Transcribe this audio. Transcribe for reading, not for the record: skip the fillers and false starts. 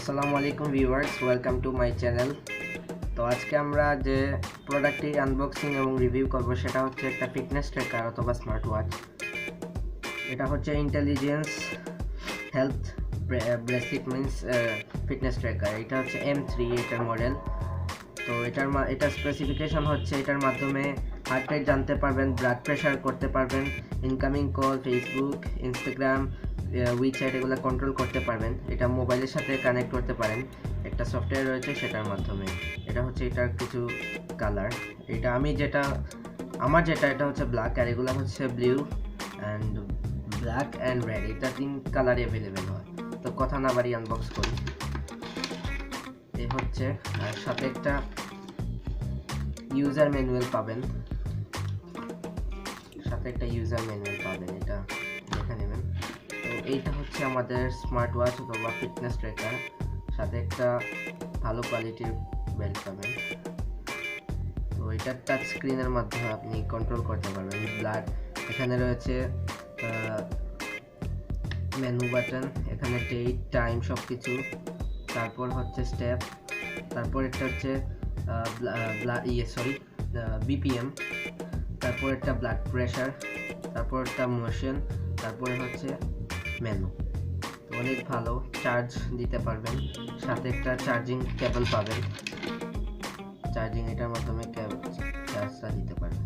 আসসালামু আলাইকুম viewers, welcome to my channel. তো আজকে আমরা যে প্রোডাক্টটি আনবক্সিং এবং রিভিউ করব সেটা হচ্ছে একটা ফিটনেস ট্র্যাকার অথবা স্মার্ট ওয়াচ। এটা হচ্ছে intelligence health basic means fitness tracker. এটা হচ্ছে M3 এটার মডেল। তো এটার স্পেসিফিকেশন হচ্ছে এটার মাধ্যমে হার্ট রেট জানতে পারবেন, ব্লাড প্রেশার করতে পারবেন, incoming call, Facebook, Instagram, WeChat এগুলো কন্ট্রোল করতে পারবেন। এটা মোবাইলের সাথে কানেক্ট করতে পারেন, একটা সফটওয়্যার রয়েছে সেটার মাধ্যমে। এটা হচ্ছে এটার কিছু কালার। আমার যেটা এটা হচ্ছে ব্ল্যাক, আর এগুলো হচ্ছে blue and black and red. এটা 3 কালারে অ্যাভেলেবেল হয়। তো কথা না বাড়ি আনবক্স করি। এই হচ্ছে, আর সাথে একটা ইউজার ম্যানুয়াল পাবেন, এটা দেখে নেবেন। তো এইটা হচ্ছে আমাদের স্মার্ট ওয়াচ অথবা ফিটনেস ট্র্যাকার, সাথে একটা ভালো কোয়ালিটির বেল্ট পাবেন। তো এটা টাচ স্ক্রিনের মাধ্যমে আপনি কন্ট্রোল করতে পারবেন ব্লাড। এখানে রয়েছে মেনু বাটন, এখানে ডেট, টাইম সব কিছু, তারপর হচ্ছে স্টেপ, তারপর এটা হচ্ছে বিপিএম, তারপর একটা ব্লাড প্রেশার, তারপর একটা মোশন, তারপরে হচ্ছে মেনু। তো অনেক ভালো, চার্জ দিতে পারবেন, সাথে একটা চার্জিং কেবল পাবেন, চার্জিং এটার মাধ্যমে চার্জটা দিতে পারবেন।